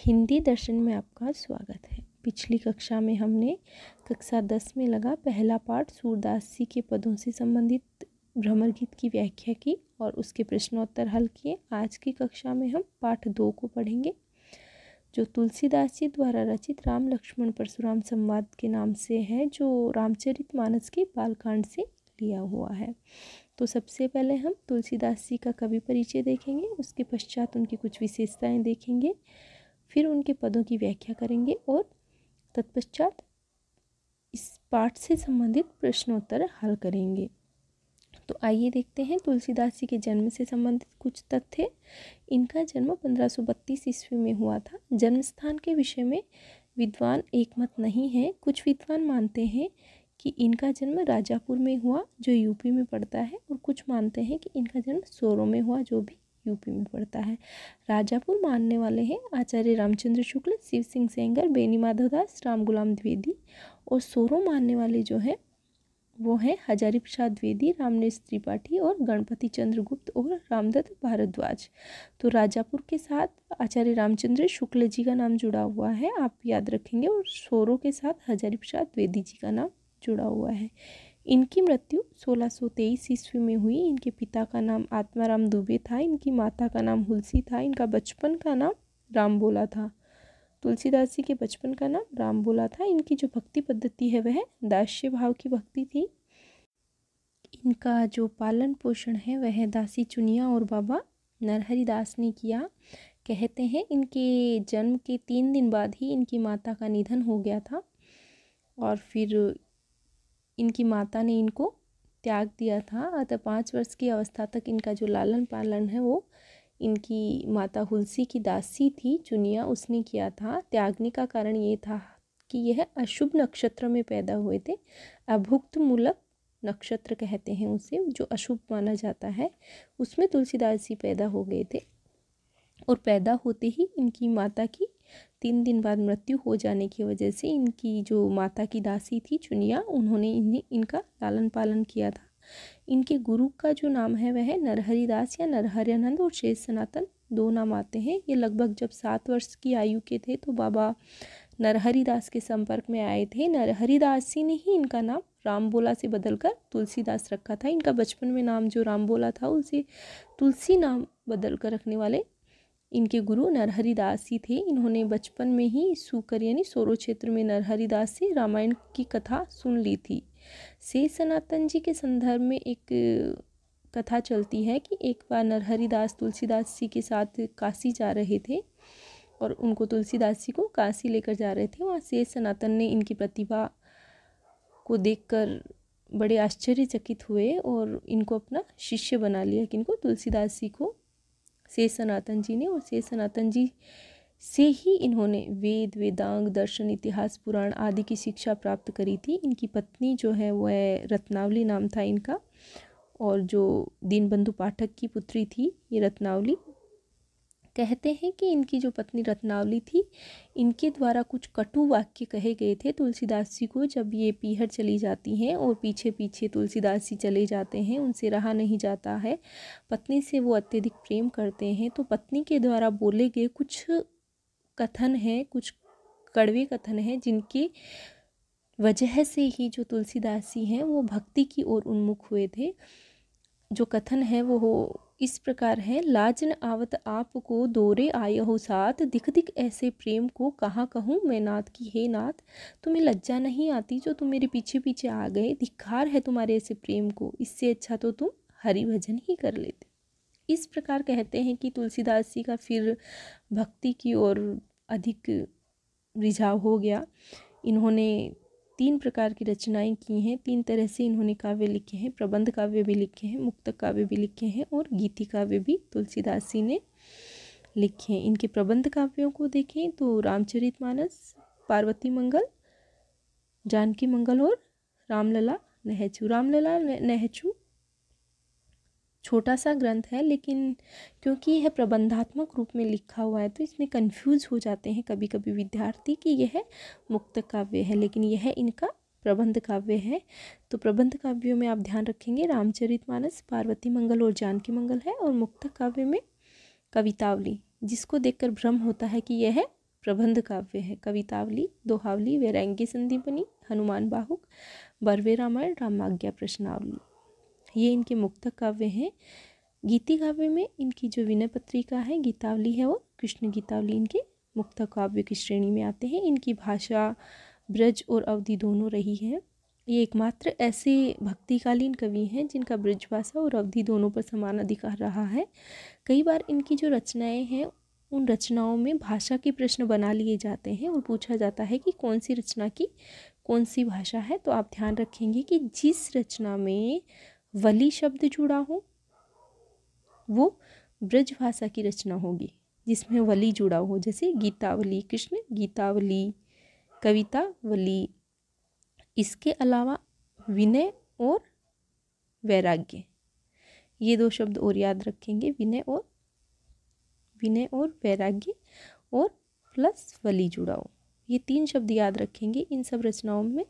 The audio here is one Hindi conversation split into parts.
हिंदी दर्शन में आपका स्वागत है। पिछली कक्षा में हमने कक्षा 10 में लगा पहला पाठ सूरदास के पदों से संबंधित भ्रमर गीत की व्याख्या की और उसके प्रश्नोत्तर हल किए। आज की कक्षा में हम पाठ 2 को पढ़ेंगे, जो तुलसीदास जी द्वारा रचित राम लक्ष्मण परशुराम संवाद के नाम से है, जो रामचरितमानस के बालकांड से लिया हुआ है। तो सबसे पहले हम तुलसीदास जी का कवि परिचय देखेंगे, उसके पश्चात उनकी कुछ विशेषताएं देखेंगे, फिर उनके पदों की व्याख्या करेंगे और तत्पश्चात इस पाठ से संबंधित प्रश्नोत्तर हल करेंगे। तो आइए देखते हैं तुलसीदास जी के जन्म से संबंधित कुछ तथ्य। इनका जन्म 1532 ईस्वी में हुआ था। जन्म स्थान के विषय में विद्वान एकमत नहीं है। कुछ विद्वान मानते हैं कि इनका जन्म राजापुर में हुआ, जो यूपी में पड़ता है, और कुछ मानते हैं कि इनका जन्म सोरो में हुआ, जो भी यूपी में पड़ता है। राजापुर मानने वाले हैं आचार्य रामचंद्र शुक्ल, शिव सिंह सेंगर, बेनी माधवदास, राम गुलाम द्विवेदी, और सोरो मानने वाले जो है वो है हजारी प्रसाद द्विवेदी, रामनेश त्रिपाठी और गणपति चंद्र गुप्त और रामदत्त भारद्वाज। तो राजापुर के साथ आचार्य रामचंद्र शुक्ल जी का नाम जुड़ा हुआ है, आप याद रखेंगे, और सोरो के साथ हजारी प्रसाद द्विवेदी जी का नाम जुड़ा हुआ है। इनकी मृत्यु 1623 ईस्वी में हुई। इनके पिता का नाम आत्माराम दुबे था, इनकी माता का नाम हुलसी था, इनका बचपन का नाम रामबोला था। तुलसीदास जी के बचपन का नाम रामबोला था। इनकी जो भक्ति पद्धति है वह दास्य भाव की भक्ति थी। इनका जो पालन पोषण है वह दासी चुनिया और बाबा नरहरि दास ने किया। कहते हैं इनके जन्म के 3 दिन बाद ही इनकी माता का निधन हो गया था और फिर इनकी माता ने इनको त्याग दिया था। अतः 5 वर्ष की अवस्था तक इनका जो लालन पालन है वो इनकी माता हुलसी की दासी थी चुनिया, उसने किया था। त्यागने का कारण ये था कि यह अशुभ नक्षत्र में पैदा हुए थे। अभुक्त मूलक नक्षत्र कहते हैं उसे, जो अशुभ माना जाता है, उसमें तुलसीदास जी पैदा हो गए थे। और पैदा होते ही इनकी माता की 3 दिन बाद मृत्यु हो जाने की वजह से इनकी जो माता की दासी थी चुनिया, उन्होंने इनका लालन पालन किया था। इनके गुरु का जो नाम है वह नरहरि दास या नरहरियानंद और शेष सनातन 2 नाम आते हैं। ये लगभग जब 7 वर्ष की आयु के थे तो बाबा नरहरि दास के संपर्क में आए थे। नरहरि दास जी ने ही इनका नाम रामबोला से बदलकर तुलसीदास रखा था। इनका बचपन में नाम जो रामबोला था उसे तुलसी नाम बदल कर रखने वाले इनके गुरु नरहरि दास ही थे। इन्होंने बचपन में ही सूकर यानी सोरो क्षेत्र में नरहरि दास से रामायण की कथा सुन ली थी। शेष सनातन जी के संदर्भ में एक कथा चलती है कि एक बार नरहरि दास तुलसीदास जी के साथ काशी जा रहे थे और उनको तुलसीदास जी को काशी लेकर जा रहे थे। वहाँ शेष सनातन ने इनकी प्रतिभा को देखकर बड़े आश्चर्यचकित हुए और इनको अपना शिष्य बना लिया। किनको? तुलसीदास जी को शेष सनातन जी ने। और शेष सनातन जी से ही इन्होंने वेद, वेदांग, दर्शन, इतिहास, पुराण आदि की शिक्षा प्राप्त करी थी। इनकी पत्नी जो है वह रत्नावली नाम था इनका, और जो दीनबंधु पाठक की पुत्री थी ये रत्नावली। कहते हैं कि इनकी जो पत्नी रत्नावली थी, इनके द्वारा कुछ कटु वाक्य कहे गए थे तुलसीदास जी को जब ये पीहर चली जाती हैं और पीछे पीछे तुलसीदास जी चले जाते हैं, उनसे रहा नहीं जाता है। पत्नी से वो अत्यधिक प्रेम करते हैं, तो पत्नी के द्वारा बोले गए कुछ कथन हैं, कुछ कड़वे कथन हैं, जिनकी वजह से ही जो तुलसीदास जी हैं वो भक्ति की ओर उन्मुख हुए थे। जो कथन है वो इस प्रकार है: लाज न आवत आपको दोरे आये हो साथ, दिख दिख ऐसे प्रेम को कहाँ कहूँ मैं नाथ की। हे नाथ, तुम्हें लज्जा नहीं आती जो तुम मेरे पीछे पीछे आ गए? धिक्कार है तुम्हारे ऐसे प्रेम को, इससे अच्छा तो तुम हरि भजन ही कर लेते। इस प्रकार कहते हैं कि तुलसीदास जी का फिर भक्ति की ओर अधिक रिझाव हो गया। इन्होंने 3 प्रकार की रचनाएं की हैं। 3 तरह से इन्होंने काव्य लिखे हैं। प्रबंध काव्य भी लिखे हैं, मुक्तक काव्य भी लिखे हैं और गीति काव्य भी तुलसीदास जी ने लिखे हैं। इनके प्रबंध काव्यों को देखें तो रामचरितमानस, पार्वती मंगल, जानकी मंगल और रामलला नहचू। रामलला नहचू छोटा सा ग्रंथ है, लेकिन क्योंकि यह प्रबंधात्मक रूप में लिखा हुआ है तो इसमें कंफ्यूज हो जाते हैं कभी कभी विद्यार्थी कि यह मुक्तक काव्य है, लेकिन यह इनका प्रबंध काव्य है। तो प्रबंध काव्यों में आप ध्यान रखेंगे रामचरितमानस, पार्वती मंगल और जानकी मंगल है, और मुक्तक काव्य में कवितावली, जिसको देखकर भ्रम होता है कि यह प्रबंध काव्य है। कवितावली, दोहावली, वैराग्य संदीपनी, हनुमान बाहुक, बर्वे रामायण, रामाज्ञा प्रश्नावली, ये इनके मुक्तक काव्य हैं। गीति काव्य में इनकी जो विनय पत्रिका है, गीतावली है, और कृष्ण गीतावली इनके मुक्तक काव्य की श्रेणी में आते हैं। इनकी भाषा ब्रज और अवधि दोनों रही है। ये एकमात्र ऐसे भक्तिकालीन कवि हैं जिनका ब्रज भाषा और अवधि दोनों पर समान अधिकार रहा है। कई बार इनकी जो रचनाएं हैं उन रचनाओं में भाषा के प्रश्न बना लिए जाते हैं और पूछा जाता है कि कौन सी रचना की कौन सी भाषा है। तो आप ध्यान रखेंगे कि जिस रचना में वली शब्द जुड़ा हो वो ब्रज भाषा की रचना होगी, जिसमें वली जुड़ा हो, जैसे गीतावली, कृष्ण गीतावली, कवितावली। इसके अलावा विनय और वैराग्य, ये दो शब्द और याद रखेंगे, विनय और वैराग्य, और प्लस वली जुड़ा हो, ये 3 शब्द याद रखेंगे। इन सब रचनाओं में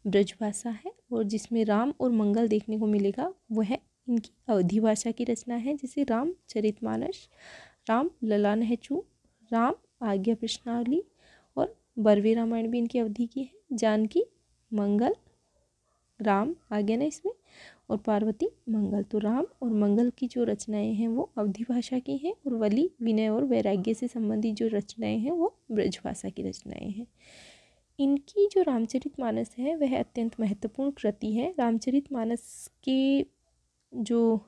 ब्रज भाषा है, और जिसमें राम और मंगल देखने को मिलेगा वह है इनकी अवधी भाषा की रचना है, जैसे रामचरितमानस, राम लला नहचू, राम आज्ञा प्रश्नावली, और बर्वे रामायण भी इनकी अवधि की है। जानकी मंगल, राम आज्ञा ना इसमें, और पार्वती मंगल। तो राम और मंगल की जो रचनाएं हैं वो अवधी भाषा की हैं, और वली, विनय और वैराग्य से संबंधित जो रचनाएं हैं वो ब्रज भाषा की रचनाएं हैं। इनकी जो रामचरितमानस है वह अत्यंत महत्वपूर्ण कृति है। रामचरितमानस के जो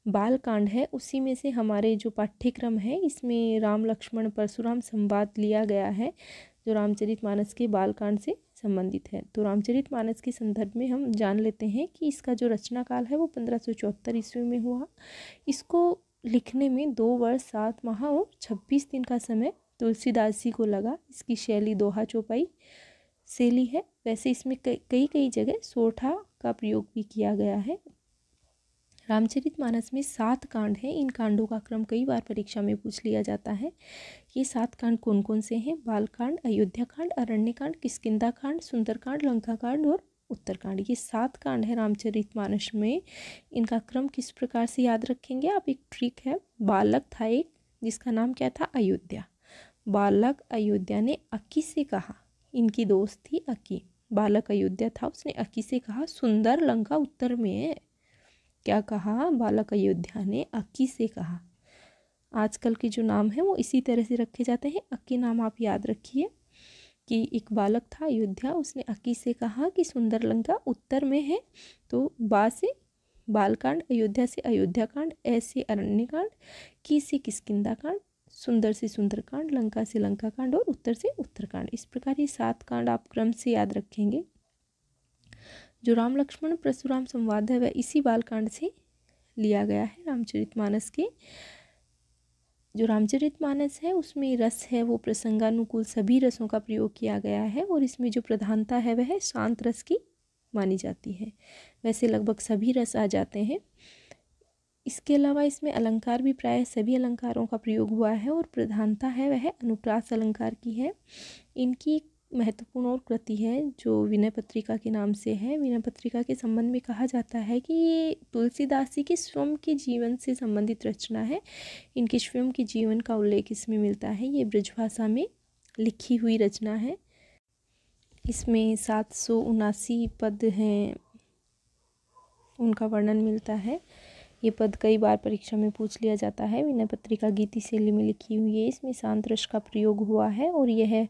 बाल कांड है उसी में से हमारे जो पाठ्यक्रम है इसमें राम लक्ष्मण परशुराम संवाद लिया गया है, जो रामचरितमानस के बाल कांड से संबंधित है। तो रामचरितमानस के संदर्भ में हम जान लेते हैं कि इसका जो रचना काल है वो 1574 ईस्वी में हुआ। इसको लिखने में 2 वर्ष 7 माह और 26 दिन का समय तुलसीदास जी को लगा। इसकी शैली दोहा चौपाई शैली है। वैसे इसमें कई जगह सोठा का प्रयोग भी किया गया है। रामचरितमानस में 7 कांड हैं। इन कांडों का क्रम कई बार परीक्षा में पूछ लिया जाता है। ये 7 कांड कौन कौन से हैं? बालकांड, अयोध्याकांड, अरण्यकांड, किष्किंधाकांड, सुंदरकांड, लंकाकांड और उत्तरकांड। ये 7 कांड है रामचरितमानस में। इनका क्रम किस प्रकार से याद रखेंगे आप? एक ट्रिक है। बालक था एक, जिसका नाम क्या था? अयोध्या। बालक अयोध्या ने अक्की से कहा, इनकी दोस्त थी अक्की। बालक अयोध्या था, उसने अक्की से कहा सुंदर लंका उत्तर में है। क्या कहा? बालक अयोध्या ने अक्की से कहा। आजकल के जो नाम है वो इसी तरह से रखे जाते हैं। अक्की नाम आप याद रखिए कि एक बालक था अयोध्या, उसने अक्की से कहा कि सुंदर लंका उत्तर में है। तो बा से बालकांड, अयोध्या से अयोध्याकांड, ए से अरण्यकांड, की से किष्किंधाकांड, सुंदर से सुंदरकांड, लंका से लंकाकांड और उत्तर से उत्तरकांड। इस प्रकार ये 7 कांड आप क्रम से याद रखेंगे। जो राम लक्ष्मण परशुराम संवाद है वह इसी बालकांड से लिया गया है। रामचरितमानस के जो रामचरितमानस है उसमें रस है वो प्रसंगानुकूल सभी रसों का प्रयोग किया गया है, और इसमें जो प्रधानता है वह शांत रस की मानी जाती है। वैसे लगभग सभी रस आ जाते हैं। इसके अलावा इसमें अलंकार भी प्राय सभी अलंकारों का प्रयोग हुआ है, और प्रधानता है वह अनुप्रास अलंकार की है। इनकी महत्वपूर्ण और कृति है जो विनय पत्रिका के नाम से है। विनय पत्रिका के संबंध में कहा जाता है कि ये तुलसीदास जी के स्वयं के जीवन से संबंधित रचना है। इनके स्वयं के जीवन का उल्लेख इसमें मिलता है। ये ब्रजभाषा में लिखी हुई रचना है। इसमें 779 पद हैं, उनका वर्णन मिलता है। ये पद कई बार परीक्षा में पूछ लिया जाता है। विनय पत्रिका गीति शैली में लिखी हुई है। इसमें शांत रस का प्रयोग हुआ है, और यह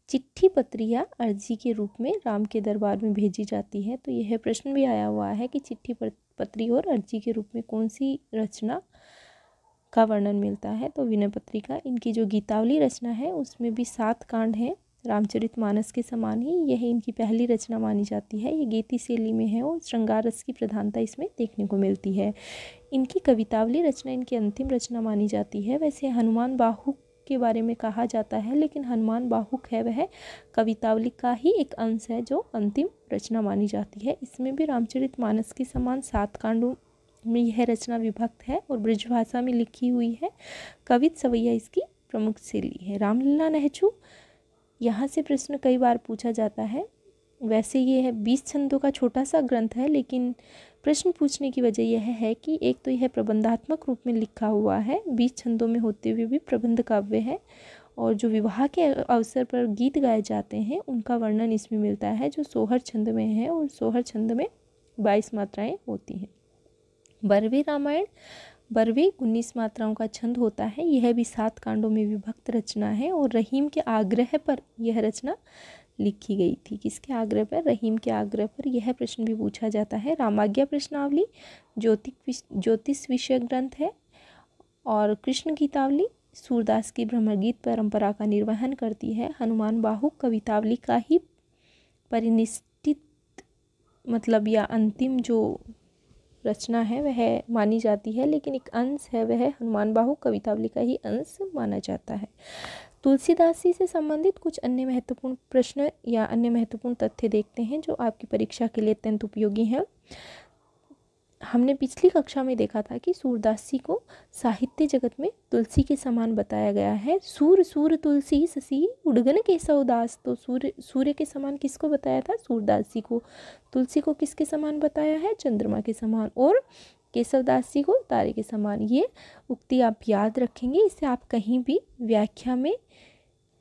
चिट्ठी पत्री या अर्जी के रूप में राम के दरबार में भेजी जाती है। तो यह प्रश्न भी आया हुआ है कि चिट्ठी पत्री और अर्जी के रूप में कौन सी रचना का वर्णन मिलता है? तो विनय पत्रिका। इनकी जो गीतावली रचना है उसमें भी 7 कांड हैं। रामचरितमानस के समान ही यह इनकी पहली रचना मानी जाती है। ये गीति शैली में है और श्रृंगार रस की प्रधानता इसमें देखने को मिलती है। इनकी कवितावली रचना इनकी अंतिम रचना मानी जाती है। वैसे हनुमान बाहुक के बारे में कहा जाता है, लेकिन हनुमान बाहुक है वह कवितावली का ही एक अंश है जो अंतिम रचना मानी जाती है। इसमें भी रामचरितमानस के समान 7 कांडों में यह रचना विभक्त है और ब्रजभाषा में लिखी हुई है। कवित सवैया इसकी प्रमुख शैली है। रामलला नहचू, यहाँ से प्रश्न कई बार पूछा जाता है। वैसे ये है 20 छंदों का छोटा सा ग्रंथ है, लेकिन प्रश्न पूछने की वजह यह है कि एक तो यह प्रबंधात्मक रूप में लिखा हुआ है, 20 छंदों में होते हुए भी प्रबंध काव्य है, और जो विवाह के अवसर पर गीत गाए जाते हैं उनका वर्णन इसमें मिलता है, जो सोहर छंद में है, और सोहर छंद में 22 मात्राएं होती हैं। बरवे रामायण, बरवे 19 मात्राओं का छंद होता है। यह भी 7 कांडों में विभक्त रचना है और रहीम के आग्रह पर यह रचना लिखी गई थी। किसके आग्रह पर? रहीम के आग्रह पर। यह प्रश्न भी पूछा जाता है। रामाज्ञा प्रश्नावली ज्योतिष विषय ग्रंथ है। और कृष्ण गीतावली सूरदास की भ्रमरगीत परंपरा का निर्वहन करती है। हनुमान बाहु कवितावली का ही परिनिष्ठित मतलब या अंतिम जो रचना है वह मानी जाती है, लेकिन एक अंश है वह हनुमान बाहु कवितावली का ही अंश माना जाता है। तुलसीदासी से संबंधित कुछ अन्य महत्वपूर्ण प्रश्न या अन्य महत्वपूर्ण तथ्य देखते हैं जो आपकी परीक्षा के लिए अत्यंत उपयोगी हैं। हमने पिछली कक्षा में देखा था कि सूरदासी को साहित्य जगत में तुलसी के समान बताया गया है। सूर सूर तुलसी ससी उड़गन केसा उदास, तो सूर्य के समान किसको बताया था? सूरदासी को। तुलसी को किसके समान बताया है? चंद्रमा के समान। और केशवदासी को तारे के समान। ये उक्ति आप याद रखेंगे, इसे आप कहीं भी व्याख्या में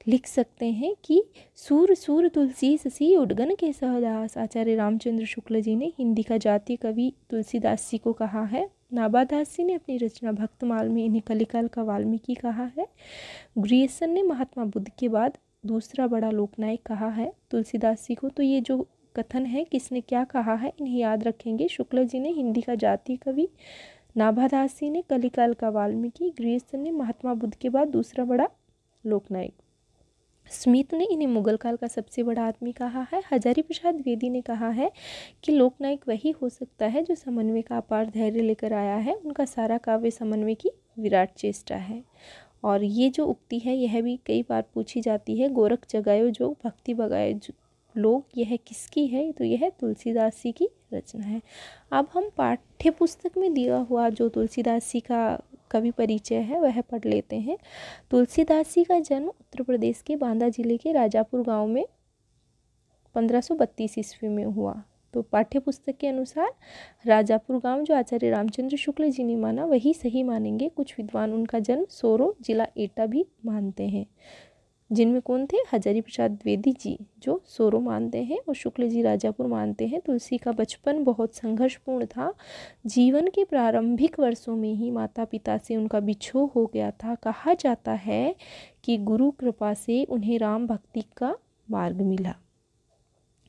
लिख सकते हैं कि सूर सूर तुलसी ससी उड़गन केसा उदास। आचार्य रामचंद्र शुक्ल जी ने हिंदी का जातीय कवि तुलसीदास जी को कहा है। नाभादास जी ने अपनी रचना भक्तमाल में इन्हें कलिकाल का वाल्मीकि कहा है। ग्रियर्सन ने महात्मा बुद्ध के बाद दूसरा बड़ा लोकनायक कहा है तुलसीदास जी को। तो ये जो कथन है किसने क्या कहा है इन्हें याद रखेंगे। शुक्ल जी ने हिंदी का जातीय कवि, नाभादास जी ने कलिकाल का वाल्मीकि, ग्रियर्सन ने महात्मा बुद्ध के बाद दूसरा बड़ा लोकनायक। स्मिथ ने इन्हें मुगल काल का सबसे बड़ा आदमी कहा है। हजारी प्रसाद द्विवेदी ने कहा है कि लोकनायक वही हो सकता है जो समन्वय का अपार धैर्य लेकर आया है। उनका सारा काव्य समन्वय की विराट चेष्टा है। और ये जो उक्ति है यह भी कई बार पूछी जाती है, गोरख जगायो जो भक्ति बगाए लोग, यह किसकी है? तो यह तुलसीदास जी की रचना है। अब हम पाठ्य पुस्तक में दिया हुआ जो तुलसीदास जी का कवि परिचय है वह पढ़ लेते हैं। तुलसीदास जी का जन्म उत्तर प्रदेश के बांदा जिले के राजापुर गांव में 1532 ईस्वी में हुआ। तो पाठ्य पुस्तक के अनुसार राजापुर गांव जो आचार्य रामचंद्र शुक्ल जी ने माना वही सही मानेंगे। कुछ विद्वान उनका जन्म सोरो जिला एटा भी मानते हैं, जिनमें कौन थे? हजारी प्रसाद द्विवेदी जी जो सोरो मानते हैं और शुक्ल जी राजापुर मानते हैं। तुलसी का बचपन बहुत संघर्षपूर्ण था। जीवन के प्रारंभिक वर्षों में ही माता पिता से उनका बिछोह हो गया था। कहा जाता है कि गुरु कृपा से उन्हें राम भक्ति का मार्ग मिला।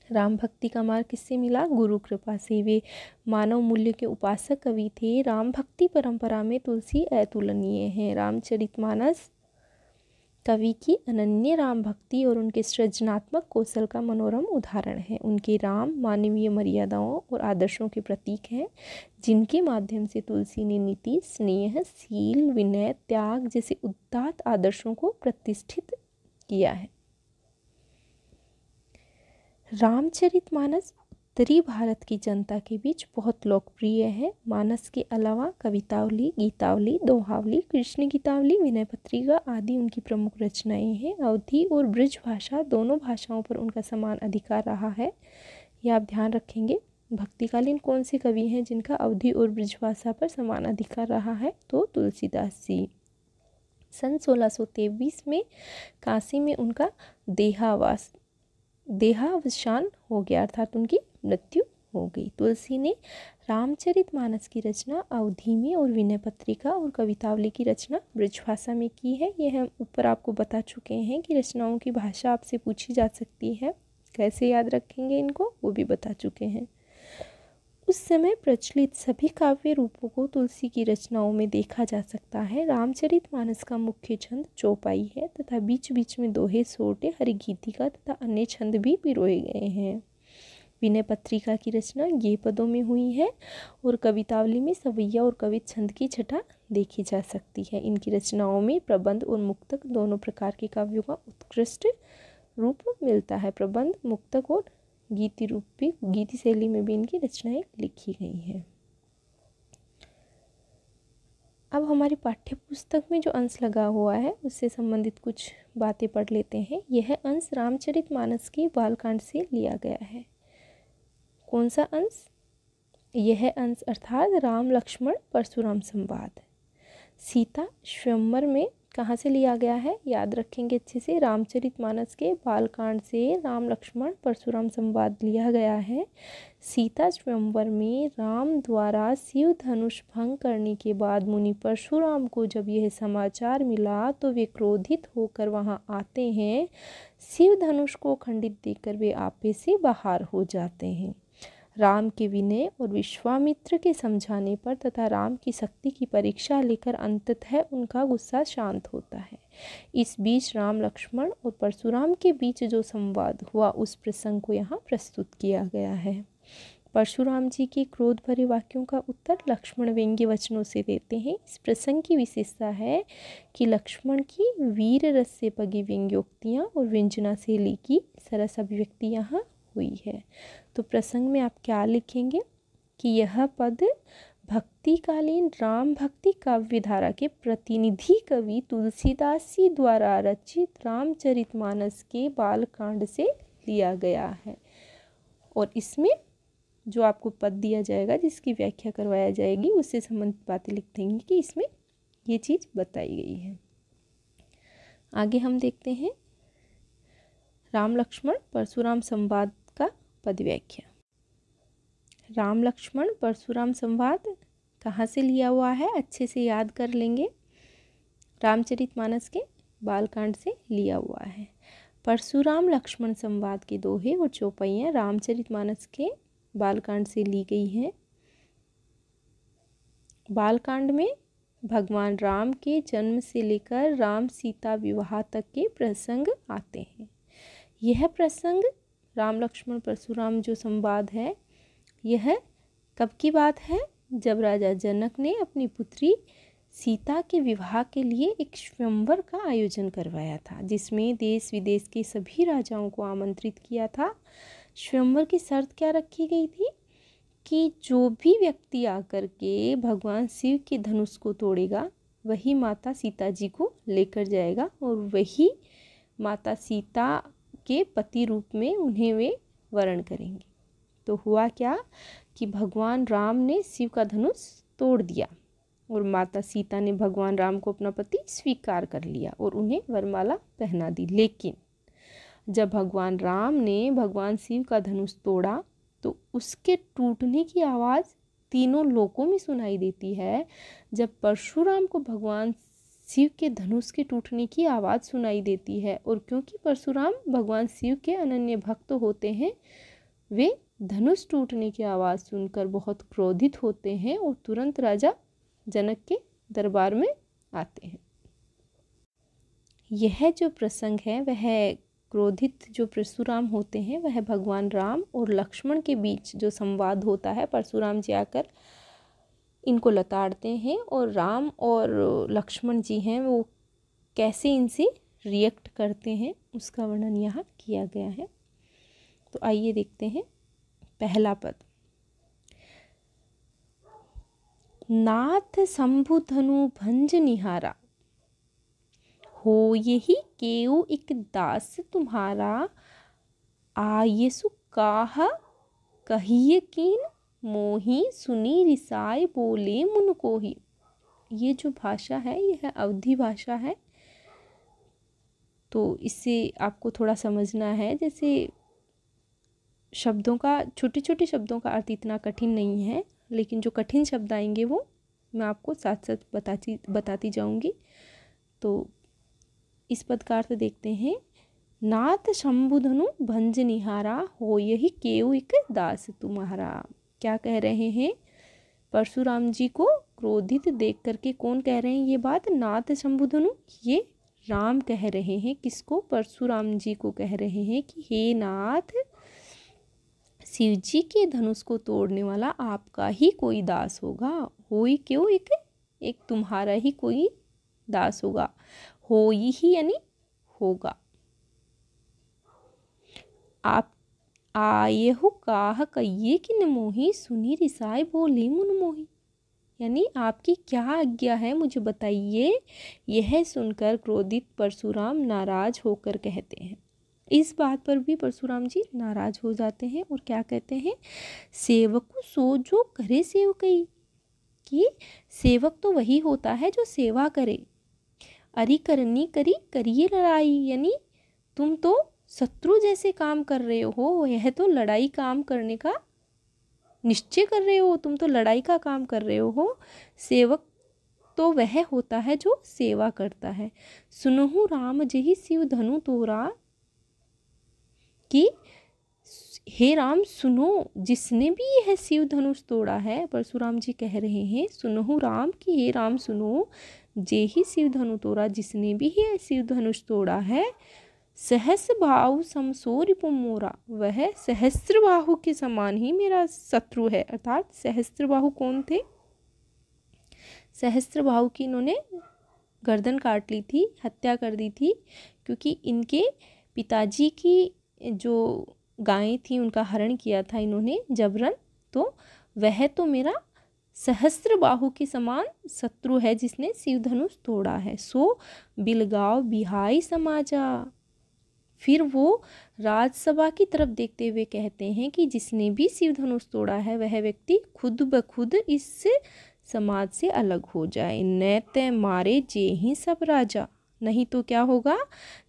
राम भक्ति का मार्ग किससे मिला? गुरु कृपा से। वे मानव मूल्य के उपासक कवि थे। राम भक्ति परंपरा में तुलसी अतुलनीय है। रामचरितमानस कवि की अनन्य राम भक्ति और उनके सृजनात्मक कौशल का मनोरम उदाहरण है। उनके राम मानवीय मर्यादाओं और आदर्शों के प्रतीक हैं, जिनके माध्यम से तुलसी ने नीति, स्नेह, शील, विनय, त्याग जैसे उदात्त आदर्शों को प्रतिष्ठित किया है। रामचरितमानस उत्तरी भारत की जनता के बीच बहुत लोकप्रिय है। मानस के अलावा कवितावली, गीतावली, दोहावली, कृष्ण गीतावली, विनय पत्रिका आदि उनकी प्रमुख रचनाएं हैं। अवधी और ब्रज भाषा दोनों भाषाओं पर उनका समान अधिकार रहा है, यह आप ध्यान रखेंगे। भक्तिकालीन कौन से कवि हैं जिनका अवधी और ब्रज भाषा पर समान अधिकार रहा है? तो तुलसीदास जी। सन 1623 में काशी में उनका देहावसान हो गया, अर्थात उनकी मृत्यु हो गई। तुलसी ने रामचरितमानस की रचना अवधी में और विनय पत्रिका और कवितावली की रचना ब्रजभाषा में की है। यह हम ऊपर आपको बता चुके हैं कि रचनाओं की भाषा आपसे पूछी जा सकती है, कैसे याद रखेंगे इनको वो भी बता चुके हैं। उस समय प्रचलित सभी काव्य रूपों को तुलसी की रचनाओं में देखा जा सकता है। रामचरितमानस का मुख्य छंद चौपाई है तथा बीच बीच में दोहे, सोटे, हरिगीतिका तथा अन्य छंद भी पिरोए गए हैं। विनय पत्रिका की रचना ये पदों में हुई है और कवितावली में सवैया और कवित छंद की छटा देखी जा सकती है। इनकी रचनाओं में प्रबंध और मुक्तक दोनों प्रकार के काव्यों का उत्कृष्ट रूप मिलता है। प्रबंध, मुक्तक और गीति रूप भी, गीति शैली में भी इनकी रचनाएं लिखी गई हैं। अब हमारी पाठ्य पुस्तक में जो अंश लगा हुआ है उससे संबंधित कुछ बातें पढ़ लेते हैं। यह अंश रामचरितमानस के बालकांड से लिया गया है। कौन सा अंश? यह अंश अर्थात राम लक्ष्मण परशुराम संवाद। सीता स्वयंवर में कहाँ से लिया गया है, याद रखेंगे अच्छे से, रामचरितमानस के बालकांड से राम लक्ष्मण परशुराम संवाद लिया गया है। सीता स्वयंवर में राम द्वारा शिव धनुष भंग करने के बाद मुनि परशुराम को जब यह समाचार मिला तो वे क्रोधित होकर वहां आते हैं। शिव धनुष को खंडित देखकर वे आपे से बाहर हो जाते हैं। राम के विनय और विश्वामित्र के समझाने पर तथा राम की शक्ति की परीक्षा लेकर अंततः उनका गुस्सा शांत होता है। इस बीच राम लक्ष्मण और परशुराम के बीच जो संवाद हुआ उस प्रसंग को यहाँ प्रस्तुत किया गया है। परशुराम जी के क्रोध भरे वाक्यों का उत्तर लक्ष्मण व्यंग्य वचनों से देते हैं। इस प्रसंग की विशेषता है कि लक्ष्मण की वीर रस से पगी व्यंग्योक्तियाँ और व्यंजना शैली की सरस अभिव्यक्ति यहाँ हुई है। तो प्रसंग में आप क्या लिखेंगे कि यह पद भक्तिकालीन राम भक्ति काव्य धारा के प्रतिनिधि कवि तुलसीदास जी द्वारा रचित रामचरितमानस के बालकांड से लिया गया है। और इसमें जो आपको पद दिया जाएगा जिसकी व्याख्या करवाया जाएगी उससे संबंधित बातें लिख देंगे कि इसमें ये चीज़ बताई गई है। आगे हम देखते हैं राम लक्ष्मण परशुराम संवाद का पद व्याख्या। राम लक्ष्मण परशुराम संवाद कहाँ से लिया हुआ है, अच्छे से याद कर लेंगे। रामचरितमानस के बालकांड से लिया हुआ है। परशुराम लक्ष्मण संवाद के दोहे और चौपाइयाँ रामचरितमानस के बालकांड से ली गई हैं। बालकांड में भगवान राम के जन्म से लेकर राम सीता विवाह तक के प्रसंग आते हैं। यह प्रसंग राम लक्ष्मण परशुराम जो संवाद है यह कब की बात है, जब राजा जनक ने अपनी पुत्री सीता के विवाह के लिए एक स्वयंवर का आयोजन करवाया था, जिसमें देश विदेश के सभी राजाओं को आमंत्रित किया था। स्वयंवर की शर्त क्या रखी गई थी कि जो भी व्यक्ति आकर के भगवान शिव के धनुष को तोड़ेगा वही माता सीता जी को लेकर जाएगा और वही माता सीता के पति रूप में उन्हें वे वरण करेंगे। तो हुआ क्या कि भगवान राम ने शिव का धनुष तोड़ दिया और माता सीता ने भगवान राम को अपना पति स्वीकार कर लिया और उन्हें वरमाला पहना दी। लेकिन जब भगवान राम ने भगवान शिव का धनुष तोड़ा तो उसके टूटने की आवाज़ तीनों लोकों में सुनाई देती है। जब परशुराम को भगवान शिव के धनुष के टूटने की आवाज़ सुनाई देती है और क्योंकि परशुराम भगवान शिव के अनन्य भक्त होते हैं, वे धनुष टूटने की आवाज़ सुनकर बहुत क्रोधित होते हैं और तुरंत राजा जनक के दरबार में आते हैं। यह जो प्रसंग है वह क्रोधित जो परशुराम होते हैं वह भगवान राम और लक्ष्मण के बीच जो संवाद होता है, परशुराम जी आकर इनको लताड़ते हैं और राम और लक्ष्मण जी हैं वो कैसे इनसे रिएक्ट करते हैं उसका वर्णन यहाँ किया गया है। तो आइए देखते हैं पहला पद। नाथ शंभु धनु भंज निहारा, हो यही केउ इक दास तुम्हारा, आयसु काह कहिए कीन, मोही सुनी रिसाय बोले मुन कोही। ये जो भाषा है यह अवधी भाषा है, तो इससे आपको थोड़ा समझना है। जैसे शब्दों का, छोटे छोटे शब्दों का अर्थ इतना कठिन नहीं है, लेकिन जो कठिन शब्द आएंगे वो मैं आपको साथ साथ बताती जाऊंगी। तो इस पद का अर्थ देखते हैं। नाथ शंभुधनु भंज निहारा, हो यही केउ इक दास तुम्हारा। क्या कह रहे हैं? परशुराम जी को क्रोधित देख करके कौन कह रहे हैं ये बात? नाथ शंभुधनु, ये राम कह रहे हैं। किसको? परशुराम जी को कह रहे हैं कि हे नाथ, शिव जी के धनुष को तोड़ने वाला आपका ही कोई दास होगा। होई क्यों एक तुम्हारा ही कोई दास होगा। होई ही यानी होगा। आप आयहु काह कहिए कि न मोही, सुनी रिसाई बोले मुन मोही। यानी आपकी क्या आज्ञा है मुझे बताइए। यह सुनकर क्रोधित परशुराम नाराज होकर कहते हैं। इस बात पर भी परशुराम जी नाराज हो जाते हैं और क्या कहते हैं? सेवक सो जो करे सेवकई, कि सेवक तो वही होता है जो सेवा करे। अरी करनी करी करिए लड़ाई, यानी तुम तो शत्रु जैसे काम कर रहे हो, यह तो लड़ाई काम करने का निश्चय कर रहे हो, तुम तो लड़ाई का काम कर रहे हो। सेवक तो वह होता है जो सेवा करता है। सुनहु राम जही शिव धनु तोरा, कि हे राम सुनो, जिसने भी यह शिव धनुष तोड़ा है। परशुराम जी कह रहे हैं सुनहु राम, कि हे राम सुनो, जे ही शिव धनु तोड़ा, जिसने भी यह शिव धनुष तोड़ा है। सहस्र बाहु समसो रिपु मोरा, वह सहस्त्र बाहु के समान ही मेरा शत्रु है। अर्थात सहस्त्र बाहु कौन थे? सहस्त्र बाहु की इन्होंने गर्दन काट ली थी, हत्या कर दी थी, क्योंकि इनके पिताजी की जो गायें थी उनका हरण किया था इन्होंने जबरन। तो वह तो मेरा सहस्त्र बाहु के समान शत्रु है जिसने शिव धनुष तोड़ा है। सो बिलगाव बिहाई समाजा, फिर वो राजसभा की तरफ देखते हुए कहते हैं कि जिसने भी शिव धनुष तोड़ा है वह व्यक्ति खुद ब खुद इस समाज से अलग हो जाए। नैते मारे जे ही सब राजा, नहीं तो क्या होगा,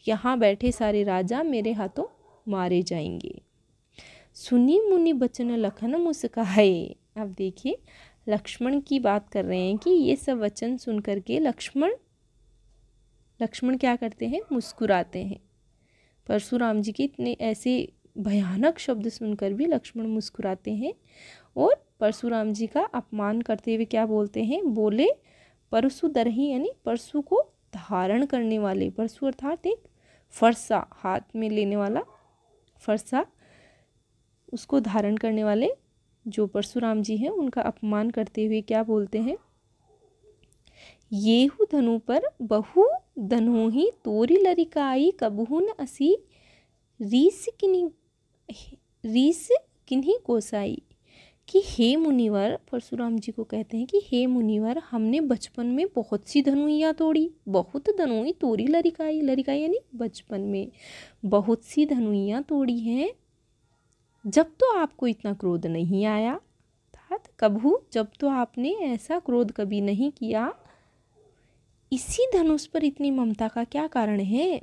यहाँ बैठे सारे राजा मेरे हाथों मारे जाएंगे। सुनी मुनि बचन लखन मुस्काए, अब देखिए लक्ष्मण की बात कर रहे हैं कि ये सब वचन सुन करके लक्ष्मण क्या करते हैं, मुस्कुराते हैं। परशुराम जी के इतने ऐसे भयानक शब्द सुनकर भी लक्ष्मण मुस्कुराते हैं और परशुराम जी का अपमान करते हुए क्या बोलते हैं, बोले परशु दरही, यानी परशु को धारण करने वाले, परशु अर्थात एक फरसा, हाथ में लेने वाला फरसा, उसको धारण करने वाले जो परशुराम जी हैं उनका अपमान करते हुए क्या बोलते हैं, येहु धनु पर बहु धनोही तोरी लरिकाई कबहु न असी रीस किन्हीं कोसाई, कि हे मुनिवर, परशुराम जी को कहते हैं कि हे मुनिवर, हमने बचपन में बहुत सी धनुइयाँ तोड़ी, बहुत धनुई तोरी लरिकाई, लरिकाई यानी बचपन में बहुत सी धनुइयाँ तोड़ी हैं, जब तो आपको इतना क्रोध नहीं आया, अर्थात कबहू, जब तो आपने ऐसा क्रोध कभी नहीं किया। इसी धनुष पर इतनी ममता का क्या कारण है?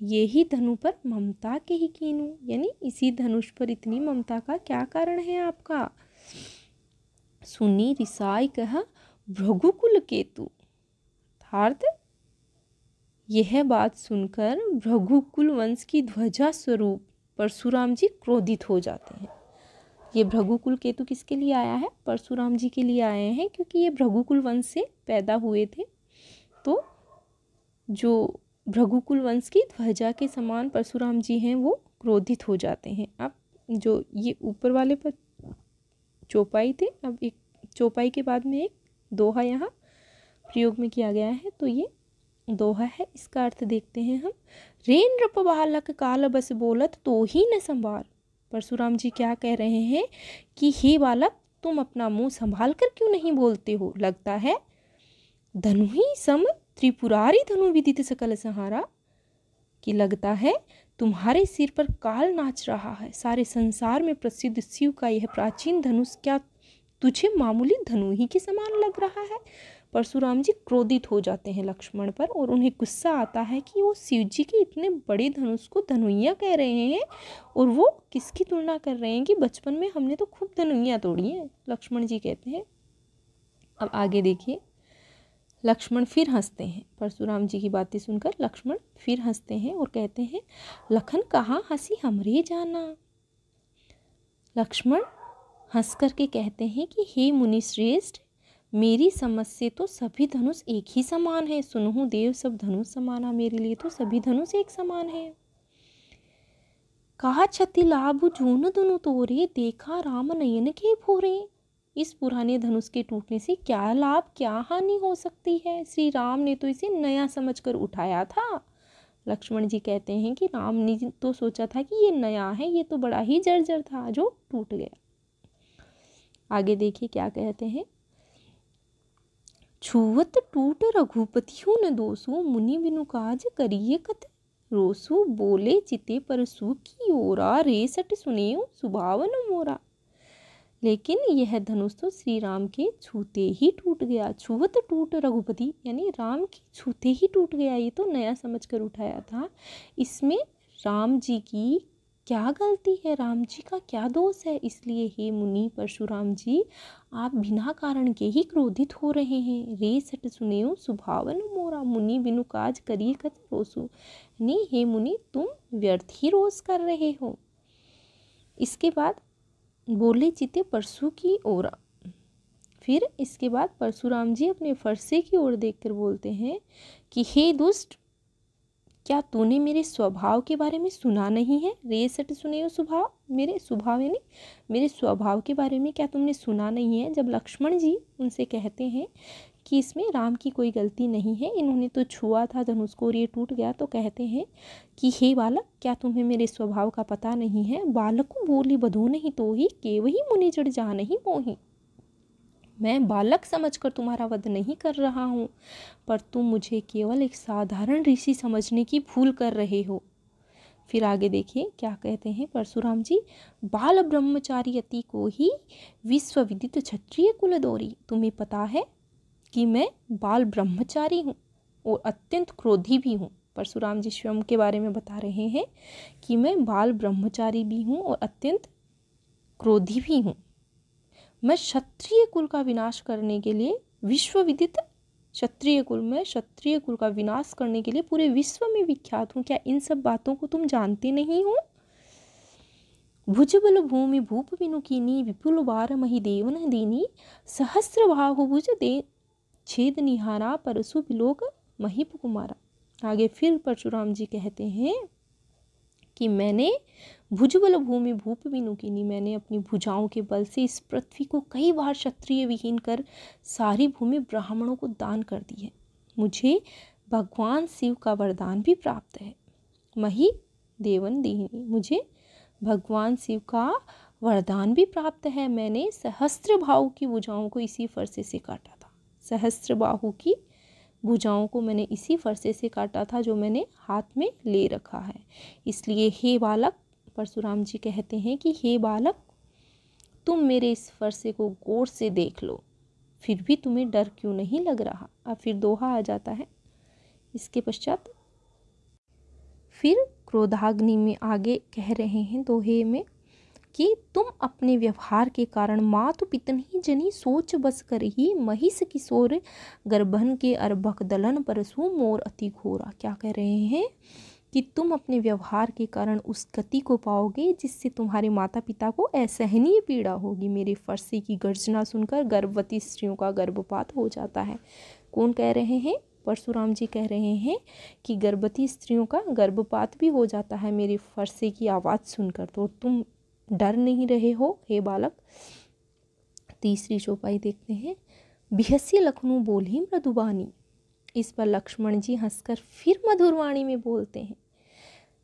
यही धनु पर ममता के ही कीनू, यानी इसी धनुष पर इतनी ममता का क्या कारण है आपका? सुनी रिसाई कहा भृगुकुल केतु, अर्थात यह बात सुनकर भृगुकुल वंश की ध्वजा स्वरूप परशुराम जी क्रोधित हो जाते हैं। ये भृगुकुल केतु किसके लिए आया है? परशुराम जी के लिए आए हैं, क्योंकि ये भृगुकुल वंश से पैदा हुए थे। तो जो भृगुकुल वंश की ध्वजा के समान परशुराम जी हैं वो क्रोधित हो जाते हैं। अब जो ये ऊपर वाले पर चौपाई थे, अब एक चौपाई के बाद में एक दोहा यहाँ प्रयोग में किया गया है, तो ये दोहा है, इसका अर्थ देखते हैं हम। रे नृप बालक काल बस बोलत तो ही न संभाल, परशुराम जी क्या कह रहे हैं कि हे बालक, तुम अपना मुंह संभाल कर क्यों नहीं बोलते हो? लगता है धनु ही सम त्रिपुरारी धनु विदित सकल सहारा, कि लगता है तुम्हारे सिर पर काल नाच रहा है, सारे संसार में प्रसिद्ध शिव का यह प्राचीन धनुष क्या तुझे मामूली धनु ही के समान लग रहा है? परशुराम जी क्रोधित हो जाते हैं लक्ष्मण पर और उन्हें गुस्सा आता है कि वो शिव जी के इतने बड़े धनुष को धनुइया कह रहे हैं और वो किसकी तुलना कर रहे हैं कि बचपन में हमने तो खूब धनुइयाँ तोड़ी हैं, लक्ष्मण जी कहते हैं। अब आगे देखिए, लक्ष्मण फिर हंसते हैं, परशुराम जी की बातें सुनकर लक्ष्मण फिर हंसते हैं और कहते हैं लखन कहाँ हंसी हमरे जाना। लक्ष्मण हंस करके कहते हैं कि हे मुनि श्रेष्ठ, मेरी समझ से तो सभी धनुष एक ही समान है। सुनहु देव सब धनुष समाना, मेरे लिए तो सभी धनुष एक समान है। कहा छति लाभ जून दुनु तोरे, देखा राम नयन के भोरे, इस पुराने धनुष के टूटने से क्या लाभ क्या हानि हो सकती है? श्री राम ने तो इसे नया समझकर उठाया था। लक्ष्मण जी कहते हैं कि राम ने तो सोचा था कि ये नया है, ये तो बड़ा ही जर्जर था जो टूट गया। आगे देखिए क्या कहते हैं, छुवत टूट रघुपतियों न दोसु, मुनि बिनु काज करिए कत रोसु, बोले चिते परसु की ओरा, रे सट सुनेऊ सुभावन मोरा। लेकिन यह धनुष तो श्री राम के छूते ही टूट गया। छुवत टूट रघुपति, यानी राम के छूते ही टूट गया। ये तो नया समझ कर उठाया था। इसमें राम जी की क्या गलती है, राम जी का क्या दोष है? इसलिए हे मुनि परशुराम जी, आप बिना कारण के ही क्रोधित हो रहे हैं। रे सट सुनेऊ सुभावन मोरा, मुनि बिनु काज करिए कत रोसु। यानी हे मुनि, तुम व्यर्थ ही रोष कर रहे हो। इसके बाद बोले चिते परशु की ओर। फिर इसके बाद परशुराम जी अपने फरसे की ओर देखकर बोलते हैं कि हे दुष्ट, क्या तूने मेरे स्वभाव के बारे में सुना नहीं है? रे सट सुने स्वभाव, मेरे स्वभाव यानी मेरे स्वभाव के बारे में क्या तुमने सुना नहीं है? जब लक्ष्मण जी उनसे कहते हैं कि इसमें राम की कोई गलती नहीं है, इन्होंने तो छुआ था धनुष को और ये टूट गया, तो कहते हैं कि हे बालक, क्या तुम्हें मेरे स्वभाव का पता नहीं है? बालक को बोली बधो नहीं तो ही केवही मुनि जड़ जा नहीं मोही। मैं बालक समझकर तुम्हारा वध नहीं कर रहा हूँ, पर तुम मुझे केवल एक साधारण ऋषि समझने की भूल कर रहे हो। फिर आगे देखिए क्या कहते हैं परशुराम जी। बाल ब्रह्मचारी अति को ही विश्व विदित क्षत्रिय कुल दोरी। तुम्हें पता है कि मैं बाल ब्रह्मचारी हूँ और अत्यंत क्रोधी भी हूँ। परशुराम जी स्वयं के बारे में बता रहे हैं कि मैं बाल ब्रह्मचारी भी हूँ और अत्यंत क्रोधी भी हूँ। मैं क्षत्रिय कुल का विनाश करने के लिए, विश्व विदित क्षत्रिय कुल में क्षत्रिय कुल का विनाश करने के लिए पूरे विश्व में विख्यात हूँ। क्या इन सब बातों को तुम जानते नहीं हो? भुजबल भूमि भूप विनुकीनी, विपुल बार मही देवन दीनी, सहस्र बाहुभुज दे छेद निहारा, परशु बिलोक महिप कुमारा। आगे फिर परशुराम जी कहते हैं कि मैंने भुजबल भूमि भूप विनुकीनी, मैंने अपनी भुजाओं के बल से इस पृथ्वी को कई बार क्षत्रिय विहीन कर सारी भूमि ब्राह्मणों को दान कर दी है। मुझे भगवान शिव का वरदान भी प्राप्त है। मही देवन दीनी, मुझे भगवान शिव का वरदान भी प्राप्त है। मैंने सहस्त्र बाहु की भुजाओं को इसी फरसे से काटा था। सहस्त्र बाहु की भुजाओं को मैंने इसी फरसे से काटा था जो मैंने हाथ में ले रखा है। इसलिए हे बालक, परशुराम जी कहते हैं कि हे बालक, तुम मेरे इस फरसे को गौर से देख लो, फिर भी तुम्हें डर क्यों नहीं लग रहा? अब फिर दोहा आ जाता है। इसके पश्चात फिर क्रोधाग्नि में आगे कह रहे हैं दोहे में कि तुम अपने व्यवहार के कारण मातु पितनी जनी सोच बस कर ही, महिष किशोर गर्भन के अर्भक दलन परसु मोर अति घोरा। क्या कह रहे हैं कि तुम अपने व्यवहार के कारण उस गति को पाओगे जिससे तुम्हारे माता पिता को असहनीय पीड़ा होगी। मेरे फरसे की गर्जना सुनकर गर्भवती स्त्रियों का गर्भपात हो जाता है। कौन कह रहे हैं? परशुराम जी कह रहे हैं कि गर्भवती स्त्रियों का गर्भपात भी हो जाता है मेरे फरसे की आवाज़ सुनकर। तो तुम डर नहीं रहे हो हे बालक। तीसरी चौपाई देखते हैं। बिहसी लखनऊ बोली मृदुबानी। इस पर लक्ष्मण जी हंसकर फिर मधुर वाणी में बोलते हैं,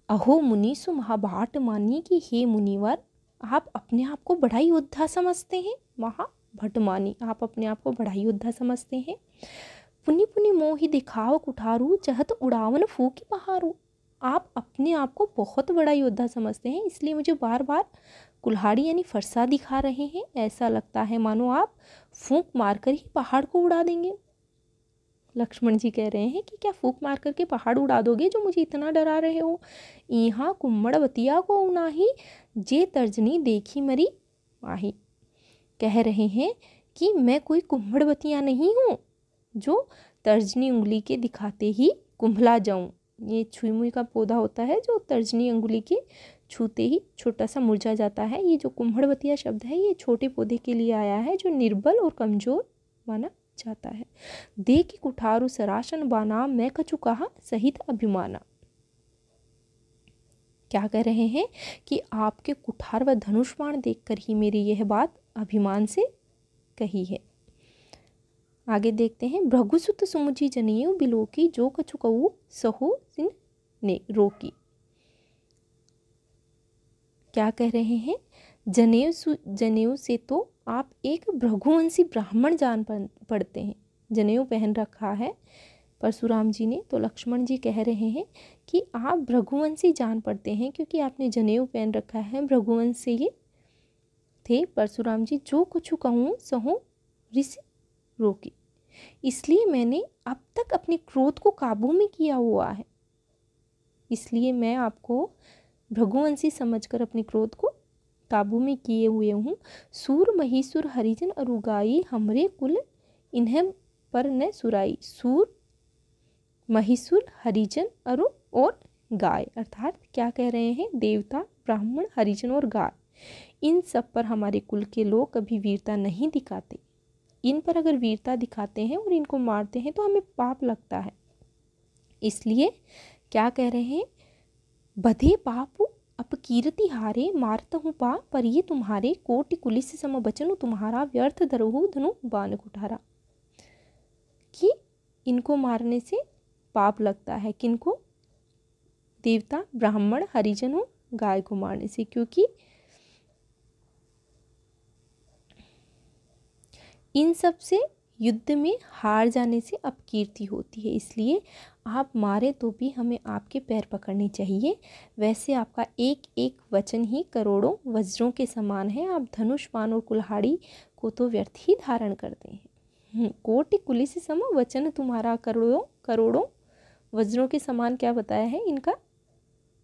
अहो मुनीसु महाभाट मानी कि हे मुनिवर, आप अपने आप को बड़ा योद्धा समझते हैं। महाभट मानी, आप अपने आप को बड़ा योद्धा समझते हैं। पुनि पुनि मोहि दिखाव कुठारू, चहत उड़ावन फूकी बहारू। आप अपने आप को बहुत बड़ा योद्धा समझते हैं, इसलिए मुझे बार बार कुल्हाड़ी यानी फरसा दिखा रहे हैं। ऐसा लगता है मानो आप फूंक मारकर ही पहाड़ को उड़ा देंगे। लक्ष्मण जी कह रहे हैं कि क्या फूंक मार करके पहाड़ उड़ा दोगे जो मुझे इतना डरा रहे हो? यहाँ कुम्मड़वतिया को उनाही, जे तर्जनी देखी मरी माही। कह रहे हैं कि मैं कोई कुम्मड़वतिया नहीं हूँ जो तर्जनी उंगली के दिखाते ही कुंभला जाऊं। ये छुई मुई का पौधा होता है जो तर्जनी अंगुली के छूते ही छोटा सा मुरझा जाता है। ये जो कुम्भड़वतिया शब्द है ये छोटे पौधे के लिए आया है जो निर्बल और कमजोर माना जाता है। दे की कुठारू सरासन बाना, मैं कछु कहा सहित अभिमाना। क्या कह रहे हैं कि आपके कुठार व धनुष बाण देखकर ही मेरी यह बात अभिमान से कही है। आगे देखते हैं। भृगुसुत सुमुचि जनेऊ बिलोकी, जो कछु कहू सहो सिन ने रोकी। क्या कह रहे हैं? जनेऊ से तो आप एक भृगुवंशी ब्राह्मण जान पड़ते हैं। जनेऊ पहन रखा है परशुराम जी ने, तो लक्ष्मण जी कह रहे हैं कि आप भृगुवंशी जान पड़ते हैं क्योंकि आपने जनेऊ पहन रखा है। भृगुवंश से ये थे परशुराम जी, जो कुछ कहूँ सहो ऋषि रोकी। इसलिए मैंने अब तक अपने क्रोध को काबू में किया हुआ है। इसलिए मैं आपको भृगुवंशी समझकर अपने क्रोध को काबू में किए हुए हूँ। सूर महिसुर हरिजन अरुगाई, हमरे कुल इन्हें पर न सुराई। सूर महिसुर हरिजन अरु और गाय, अर्थात क्या कह रहे हैं, देवता ब्राह्मण हरिजन और गाय, इन सब पर हमारे कुल के लोग कभी वीरता नहीं दिखाते। इन पर अगर वीरता दिखाते हैं और इनको मारते हैं तो हमें पाप लगता है। इसलिए क्या कह रहे हैं, बधे पाप अपकीर्ति हारे, मारत हूँ पा पर ये तुम्हारे, कोटि कुलिस सम बचनु तुम्हारा, व्यर्थ धरहु धनु बाण कुठारा। कि इनको मारने से पाप लगता है, किनको, देवता ब्राह्मण हरिजन हो गाय को मारने से, क्योंकि इन सब से युद्ध में हार जाने से अपकीर्ति होती है। इसलिए आप मारे तो भी हमें आपके पैर पकड़ने चाहिए। वैसे आपका एक एक वचन ही करोड़ों वज्रों के समान है। आप धनुष बाण और कुल्हाड़ी को तो व्यर्थ ही धारण करते हैं। कोटि कुलिस सम वचन तुम्हारा, करोड़ों करोड़ों वज्रों के समान क्या बताया है, इनका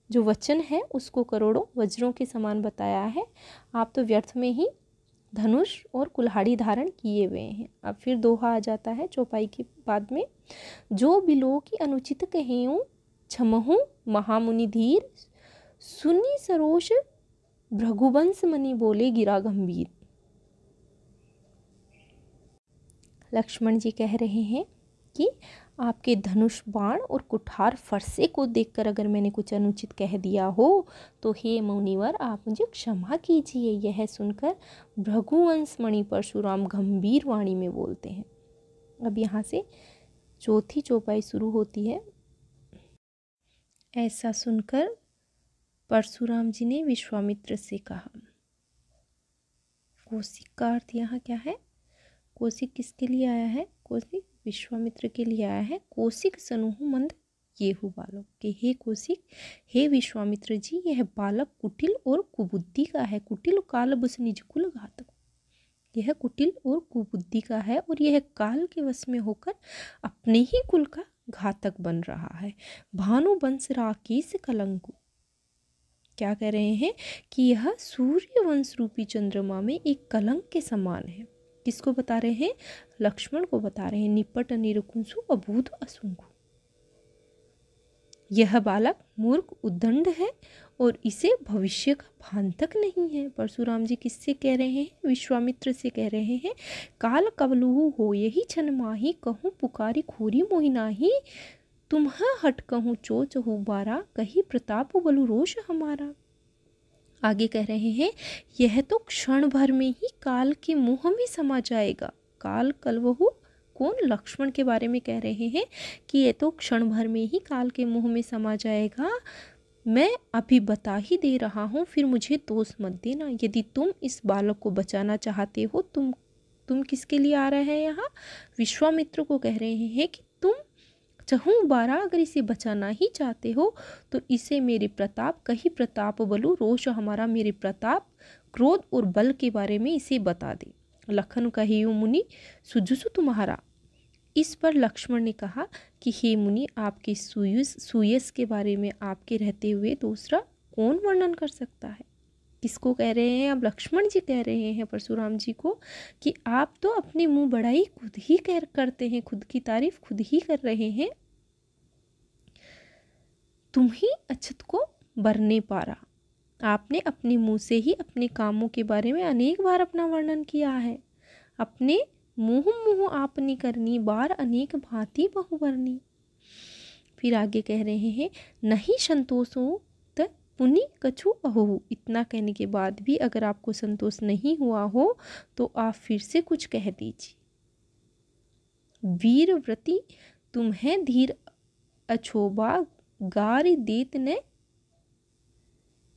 जो वचन है उसको करोड़ों वज्रों के समान बताया है। आप तो व्यर्थ में ही धनुष और कुल्हाड़ी धारण किए हुए हैं। अब फिर दोहा आ जाता है चौपाई के बाद में, जो बिलो की अनुचित कहेऊं, क्षमहूँ महामुनि धीर, सुनी सरोष भृगुवंश मनि बोले गिरा गंभीर। लक्ष्मण जी कह रहे हैं कि आपके धनुष बाण और कुठार फरसे को देखकर अगर मैंने कुछ अनुचित कह दिया हो तो हे मुनिवर आप मुझे क्षमा कीजिए। यह सुनकर भृगुवंश मणि परशुराम गंभीर वाणी में बोलते हैं। अब यहाँ से चौथी चौपाई शुरू होती है। ऐसा सुनकर परशुराम जी ने विश्वामित्र से कहा। कौशिक का अर्थ यहाँ क्या है, कौशिक किसके लिए आया है, कौशिक विश्वामित्र के लिए आया है। कौशिक सनुहु मंद येहु बालक, के हे कौशिक, हे विश्वामित्र जी, यह बालक कुटिल और कुबुद्धि का है। कुटिल काल बुस निज कुल घातक, यह कुटिल और कुबुद्धि का है और यह काल के वश में होकर अपने ही कुल का घातक बन रहा है। भानु वंश राकेश कलंकु, क्या कह रहे हैं कि यह सूर्य वंश रूपी चंद्रमा में एक कलंक के समान है। किसको बता रहे हैं, लक्ष्मण को बता रहे हैं। निपट निरकुंसु अबूध असुंकु, यह बालक मूर्ख उद्दंड है और इसे भविष्य का भान तक नहीं है। परशुराम जी किससे कह रहे हैं, विश्वामित्र से कह रहे हैं। काल कबलुहु हो यही छन माही, कहूँ पुकारी खोरी मोहि नाही, तुम्हा हट कहूँ चोच हो बारा, कही प्रताप बलु रोष हमारा। आगे कह रहे हैं, यह तो क्षण भर में ही काल के मुंह में समा जाएगा। काल कलवहु, कौन, लक्ष्मण के बारे में कह रहे हैं कि यह तो क्षण भर में ही काल के मुंह में समा जाएगा। मैं अभी बता ही दे रहा हूँ, फिर मुझे दोष मत देना। यदि तुम इस बालक को बचाना चाहते हो, तुम किसके लिए आ रहे हैं यहाँ, विश्वामित्र को कह रहे हैं कि तुम चहूँ बारा अगर इसे बचाना ही चाहते हो तो इसे मेरे प्रताप, कही प्रताप बलु रोष हमारा, मेरे प्रताप क्रोध और बल के बारे में इसे बता दे। लखन कहियो मुनि सुजुसु तुम्हारा। इस पर लक्ष्मण ने कहा कि हे मुनि, आपके सुयस के बारे में आपके रहते हुए दूसरा कौन वर्णन कर सकता है। किसको कह रहे हैं, अब लक्ष्मण जी कह रहे हैं परशुराम जी को कि आप तो अपने मुंह बढ़ाई खुद ही करते हैं, खुद की तारीफ खुद ही कर रहे हैं। तुम ही अछत को बरने पारा, आपने अपने मुंह से ही अपने कामों के बारे में अनेक बार अपना वर्णन किया है। अपने मुँह आपनी करनी, बार अनेक भांति बहुबरनी। फिर आगे कह रहे हैं, नहीं संतोषो त पुनि कछु अहो। इतना कहने के बाद भी अगर आपको संतोष नहीं हुआ हो तो आप फिर से कुछ कह दीजिए। वीर व्रति तुम्हें धीर अछोबा, गारि देत ने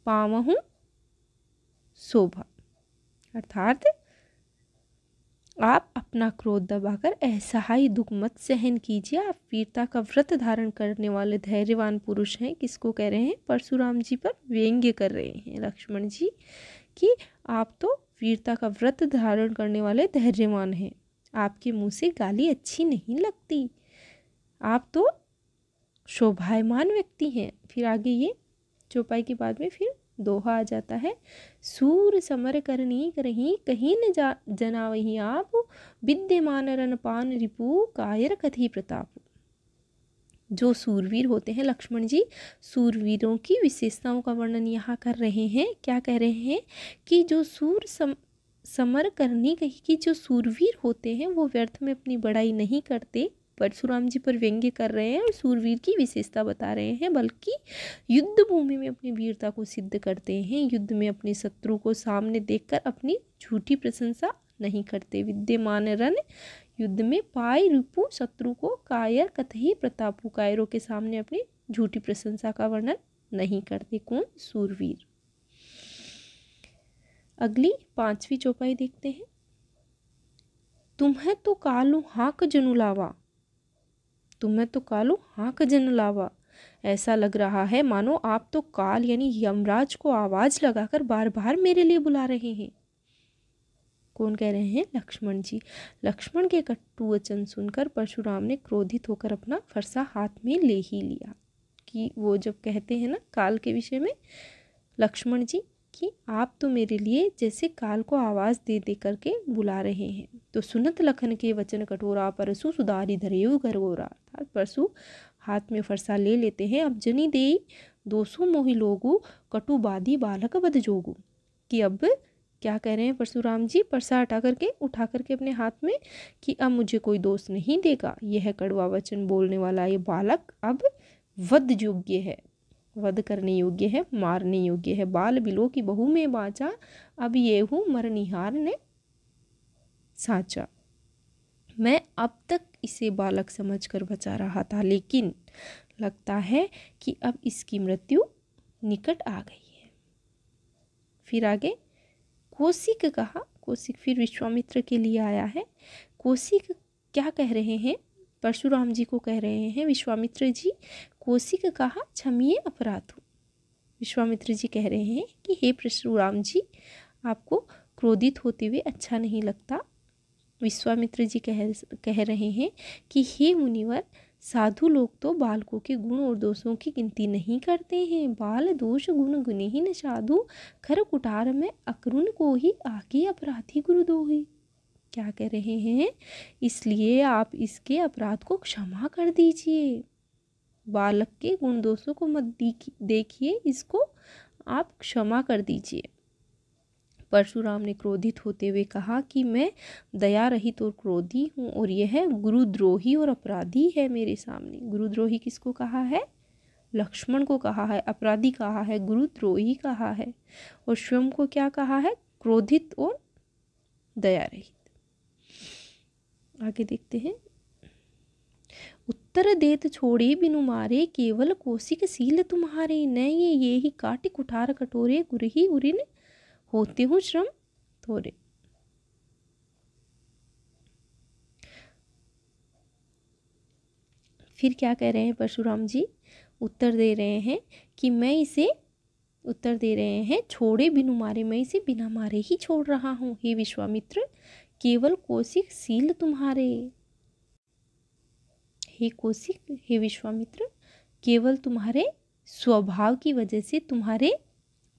पावहूँ शोभा। अर्थात आप अपना क्रोध दबाकर असहाय दुख मत सहन कीजिए। आप वीरता का व्रत धारण करने वाले धैर्यवान पुरुष हैं। किसको कह रहे हैं, परशुराम जी पर व्यंग्य कर रहे हैं लक्ष्मण जी कि आप तो वीरता का व्रत धारण करने वाले धैर्यवान हैं। आपके मुंह से गाली अच्छी नहीं लगती, आप तो शोभायमान व्यक्ति हैं। फिर आगे ये चौपाई के बाद में फिर दोहा आ जाता है। सूर समर करनी करही कहीं न जना वही आप, विद्यमान रनपान रिपु कायर कथी प्रताप। जो सूरवीर होते हैं, लक्ष्मण जी सूरवीरों की विशेषताओं का वर्णन यहाँ कर रहे हैं। क्या कह रहे हैं कि जो समर करनी कही कि जो सूरवीर होते हैं वो व्यर्थ में अपनी बड़ाई नहीं करते। परशुराम जी पर व्यंग्य कर रहे हैं और सूरवीर की विशेषता बता रहे हैं, बल्कि युद्ध भूमि में अपनी वीरता को सिद्ध करते हैं। युद्ध में अपने शत्रु को सामने देखकर अपनी झूठी प्रशंसा नहीं करते। विद्यमान रन, युद्ध में पाई रिपु, शत्रु को कायर कथही प्रतापु, कायरों के सामने अपनी झूठी प्रशंसा का वर्णन नहीं करते। कौन? सूरवीर। अगली 5वीं चौपाई देखते हैं। तुम्हें तो कालू हाक जनु लावा, तुम्हें तो कालू हाक जन लावा। ऐसा लग रहा है मानो आप तो काल यानी यमराज को आवाज लगाकर बार बार मेरे लिए बुला रहे हैं। कौन कह रहे हैं? लक्ष्मण जी। लक्ष्मण के कटु वचन सुनकर परशुराम ने क्रोधित होकर अपना फरसा हाथ में ले ही लिया। कि वो जब कहते हैं ना काल के विषय में लक्ष्मण जी कि आप तो मेरे लिए जैसे काल को आवाज़ दे दे करके बुला रहे हैं। तो सुनत लखन के वचन कठोरा, परसु सुधारी धरेऊ घरगोरा। अर्थात परसु हाथ में फरसा ले लेते हैं। अब जनी दे 200 मोहि लोगु, कटुबादी बालक बद जोगु। कि अब क्या कह रहे हैं परशुराम जी? परसा उठा करके अपने हाथ में कि अब मुझे कोई दोष नहीं देगा। यह कड़वा वचन बोलने वाला ये बालक अब वध योग्य है, वध करने योग्य है, मारने योग्य है। बाल बिलो की बहू में बाचा, अब ये हूँ मरनिहार ने साचा। मैं अब तक इसे बालक समझकर बचा रहा था, लेकिन लगता है कि अब इसकी मृत्यु निकट आ गई है। फिर आगे कौशिक कहा, कौशिक फिर विश्वामित्र के लिए आया है। कौशिक क्या कह रहे हैं? परशुराम जी को कह रहे हैं, विश्वामित्र जी कौशिक कहा क्षमिए अपराध। विश्वामित्र जी कह रहे हैं कि हे परशुराम जी, आपको क्रोधित होते हुए अच्छा नहीं लगता। विश्वामित्र जी कह रहे हैं कि हे मुनिवर, साधु लोग तो बालकों के गुण और दोषों की गिनती नहीं करते हैं। बाल दोष गुण गुणहीन साधु, खर कुटार में अकरुण को ही आगे अपराधी गुरु दोही। क्या कह रहे हैं? इसलिए आप इसके अपराध को क्षमा कर दीजिए। बालक के गुण दोषों को मत देखिए, इसको आप क्षमा कर दीजिए। परशुराम ने क्रोधित होते हुए कहा कि मैं दया रहित और क्रोधी हूँ और यह गुरुद्रोही और अपराधी है मेरे सामने। गुरुद्रोही किसको कहा है? लक्ष्मण को कहा है। अपराधी कहा है, गुरुद्रोही कहा है, और स्वयं को क्या कहा है? क्रोधित और दया रहित। आगे देखते हैं। उत्तर देत छोड़े बिनु मारे, केवल कौशिक सील तुम्हारे। न ये ही काट कुठार कटोरे, गुरही उरिन होते हूँ श्रम थोड़े। फिर क्या कह रहे हैं परशुराम जी? उत्तर दे रहे हैं कि मैं इसे उत्तर दे रहे हैं छोड़े बिनु मारे, मैं इसे बिना मारे ही छोड़ रहा हूँ। हे विश्वामित्र, केवल कौशिक सील तुम्हारे। हे कौशिक, हे विश्वामित्र, केवल तुम्हारे स्वभाव की वजह से, तुम्हारे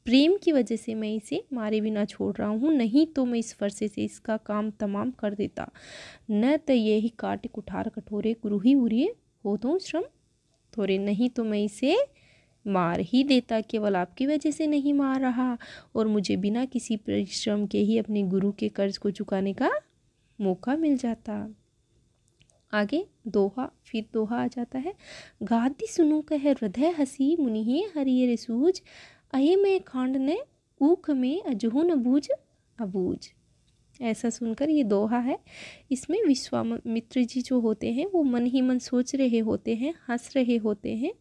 प्रेम की वजह से मैं इसे मारे बिना छोड़ रहा हूँ, नहीं तो मैं इस फरसे से इसका काम तमाम कर देता। न तो ये ही काट कुठार कठोरे, गुरुही उरिए हो तो श्रम थोड़े, नहीं तो मैं इसे मार ही देता। केवल आपकी वजह से नहीं मार रहा, और मुझे बिना किसी परिश्रम के ही अपने गुरु के कर्ज को चुकाने का मौका मिल जाता। आगे दोहा, फिर दोहा आ जाता है। गादी सुनो कह हृदय हसी, मुनिहे हरियर सूझ, अये में खांड ने ऊख में अजहु न बूझ अबूझ। ऐसा सुनकर ये दोहा है। इसमें विश्वामित्र जी जो होते हैं वो मन ही मन सोच रहे होते हैं, हंस रहे होते हैं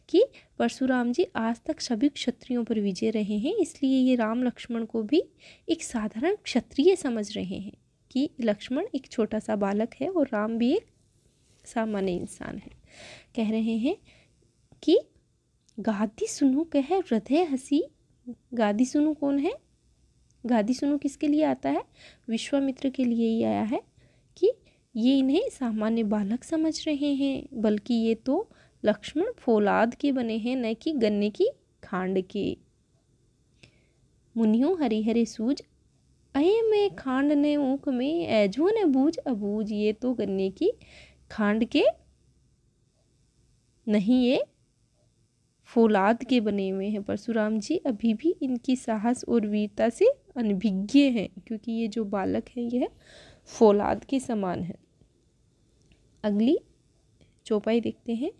कि परशुराम जी आज तक सभी क्षत्रियों पर विजय रहे हैं, इसलिए ये राम लक्ष्मण को भी एक साधारण क्षत्रिय समझ रहे हैं कि लक्ष्मण एक छोटा सा बालक है और राम भी एक सामान्य इंसान है। कह रहे हैं कि गादी सुनो कह हृदय हसी। गादी सुनो कौन है? गादी सुनो किसके लिए आता है? विश्वामित्र के लिए ही आया है कि ये इन्हें सामान्य बालक समझ रहे हैं, बल्कि ये तो लक्ष्मण फौलाद के बने हैं, न कि गन्ने की खांड के। मुनियों हरिहरे सूझ अये में खांड ने ऊक में, ऐजो ने बूझ अबूझ। ये तो गन्ने की खांड के नहीं, ये फौलाद के बने हुए हैं। परशुराम जी अभी भी इनकी साहस और वीरता से अनभिज्ञ हैं, क्योंकि ये जो बालक हैं यह फौलाद के समान है। अगली चौपाई देखते हैं।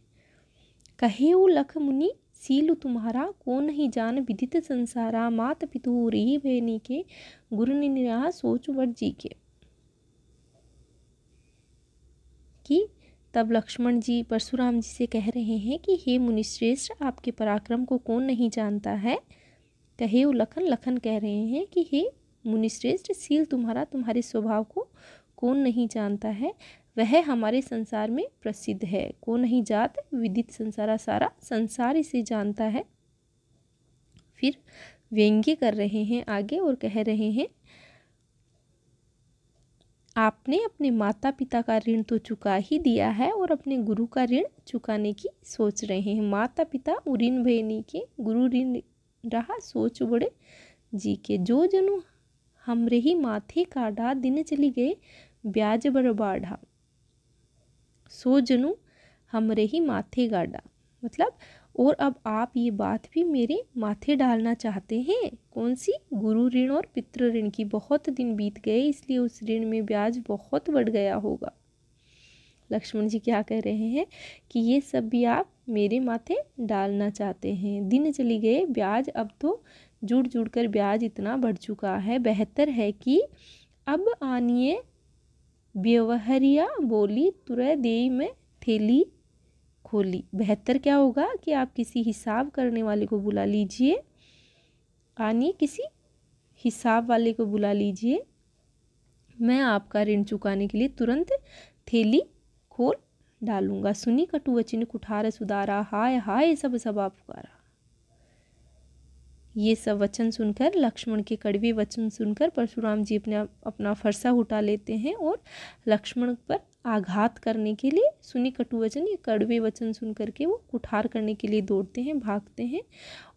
कहेऊ लख मुनि सीलु तुम्हारा, को नहीं जान विदित संसारा। मात पितु रही बहनी के, गुरु निराह सोच वर जी के। कि तब लक्ष्मण जी परशुराम जी से कह रहे हैं कि हे मुनिश्रेष्ठ, आपके पराक्रम को कौन नहीं जानता है। कहेऊ लखन, लखन कह रहे हैं कि हे मुनिश्रेष्ठ, सील तुम्हारा, तुम्हारे स्वभाव को कौन नहीं जानता है, वह हमारे संसार में प्रसिद्ध है। को नहीं जात विदित संसारा, सारा संसार इसे जानता है। फिर व्यंग्य कर रहे हैं आगे और कह रहे हैं, आपने अपने माता पिता का ऋण तो चुका ही दिया है और अपने गुरु का ऋण चुकाने की सोच रहे हैं। माता पिता उऋण भयनी के, गुरु ऋण रहा सोच बड़े जी के। जो जनु हमरे ही माथे काढ़ा, दिन चली गए ब्याज बर बाढ़ा। सो जनु हमरे ही माथे गाढ़ा, मतलब और अब आप ये बात भी मेरे माथे डालना चाहते हैं। कौन सी? गुरु ऋण और पितृ ऋण की। बहुत दिन बीत गए, इसलिए उस ऋण में ब्याज बहुत बढ़ गया होगा। लक्ष्मण जी क्या कह रहे हैं कि ये सब भी आप मेरे माथे डालना चाहते हैं। दिन चली गए ब्याज, अब तो जुड़ जुड़ कर ब्याज इतना बढ़ चुका है। बेहतर है कि अब आनिए व्यवहारिया बोली, तुरय देई में थैली खोली। बेहतर क्या होगा कि आप किसी हिसाब करने वाले को बुला लीजिए, आनिए किसी हिसाब वाले को बुला लीजिए, मैं आपका ऋण चुकाने के लिए तुरंत थैली खोल डालूंगा। सुनी कटु वचन कुठार सुधारा, हाय हाय सब सभा पुकारा। ये सब वचन सुनकर, लक्ष्मण के कड़वे वचन सुनकर परशुराम जी अपना फरसा उठा लेते हैं और लक्ष्मण पर आघात करने के लिए, सुनी कटु वचन, ये कड़वे वचन सुन करके वो कुठार करने के लिए दौड़ते हैं, भागते हैं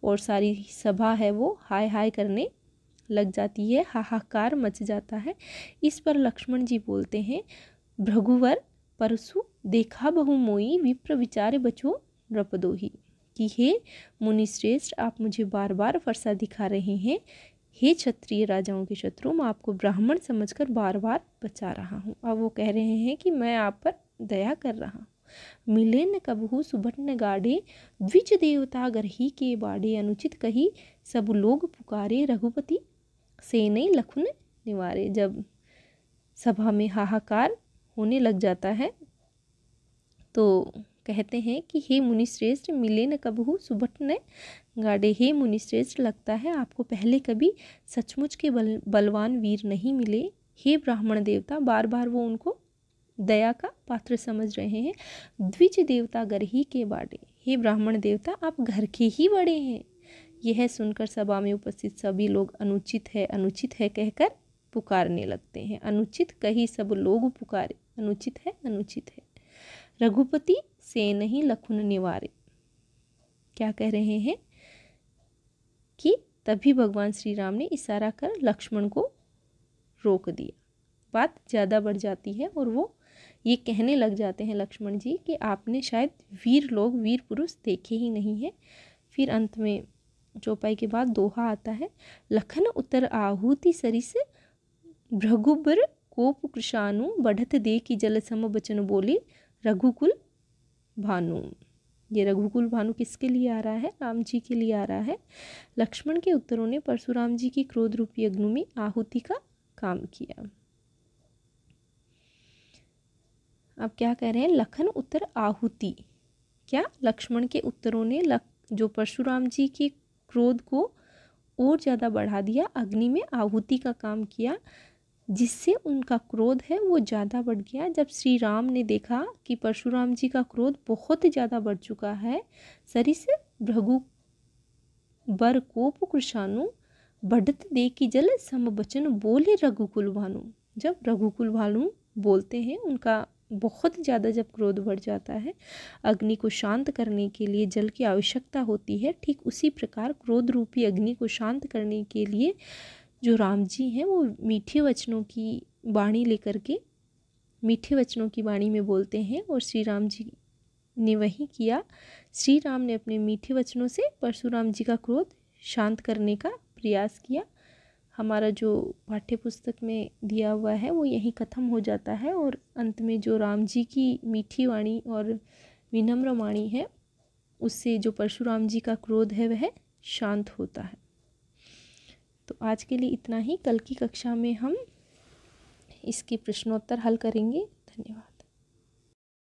और सारी सभा है वो हाय हाय करने लग जाती है, हाहाकार मच जाता है। इस पर लक्ष्मण जी बोलते हैं, भृगुवर परसु देखा बहु मोई, विप्र विचारे बचो नृपदोही। कि हे मुनिश्रेष्ठ, आप मुझे बार बार फरसा दिखा रहे हैं। हे क्षत्रिय राजाओं के शत्रु, मैं आपको ब्राह्मण समझकर बार बार बचा रहा हूँ। अब वो कह रहे हैं कि मैं आप पर दया कर रहा हूँ। मिले न कबहू सुबट न गाड़े, द्विज देवता गरही के बाड़े। अनुचित कही सब लोग पुकारे, रघुपति सेनै लखुन निवारे। जब सभा में हाहाकार होने लग जाता है तो कहते हैं कि हे मुनिश्रेष्ठ, मिले न कबहू सुबट न गाड़े। हे मुनिश्रेष्ठ, लगता है आपको पहले कभी सचमुच के बलवान वीर नहीं मिले। हे ब्राह्मण देवता, बार बार वो उनको दया का पात्र समझ रहे हैं। द्विज देवता घर ही के बाड़े, हे ब्राह्मण देवता आप घर के ही बड़े हैं। यह सुनकर सभा में उपस्थित सभी लोग अनुचित है कहकर पुकारने लगते हैं। अनुचित कही सब लोग पुकारे, अनुचित है। रघुपति से नहीं लखुन निवारे। क्या कह रहे हैं कि तभी भगवान श्री राम ने इशारा कर लक्ष्मण को रोक दिया। बात ज़्यादा बढ़ जाती है और वो ये कहने लग जाते हैं लक्ष्मण जी कि आपने शायद वीर पुरुष देखे ही नहीं है। फिर अंत में चौपाई के बाद दोहा आता है, लखन उतर आहुति सरिस, भृगुबर कोप कृशानु, बढ़त दे की जल सम बचन बोली, रघुकुल भानु। ये रघुकुल भानु किसके लिए आ रहा है? राम जी के लिए आ रहा है। लक्ष्मण के उत्तरों ने परशुराम जी की क्रोध रूपी अग्नि में आहुति का काम किया। अब क्या कह रहे हैं? लखन उत्तर आहुति। क्या? लक्ष्मण के उत्तरों ने जो परशुराम जी के क्रोध को और ज़्यादा बढ़ा दिया, अग्नि में आहुति का काम किया, जिससे उनका क्रोध है वो ज़्यादा बढ़ गया। जब श्री राम ने देखा कि परशुराम जी का क्रोध बहुत ज़्यादा बढ़ चुका है, सरिस भृगु बर कोप कृशानु, बढ़त देखी जल सम बचन बोले रघुकुल भानु। जब रघुकुल भानु बोलते हैं, उनका बहुत ज़्यादा जब क्रोध बढ़ जाता है, अग्नि को शांत करने के लिए जल की आवश्यकता होती है, ठीक उसी प्रकार क्रोध रूपी अग्नि को शांत करने के लिए जो राम जी हैं वो मीठे वचनों की वाणी लेकर के मीठे वचनों की वाणी में बोलते हैं, और श्री राम जी ने वही किया। श्री राम ने अपने मीठे वचनों से परशुराम जी का क्रोध शांत करने का प्रयास किया। हमारा जो पाठ्य पुस्तक में दिया हुआ है वो यहीं ख़त्म हो जाता है, और अंत में जो राम जी की मीठी वाणी और विनम्र वाणी है, उससे जो परशुराम जी का क्रोध है वह शांत होता है। तो आज के लिए इतना ही। कल की कक्षा में हम इसके प्रश्नोत्तर हल करेंगे। धन्यवाद।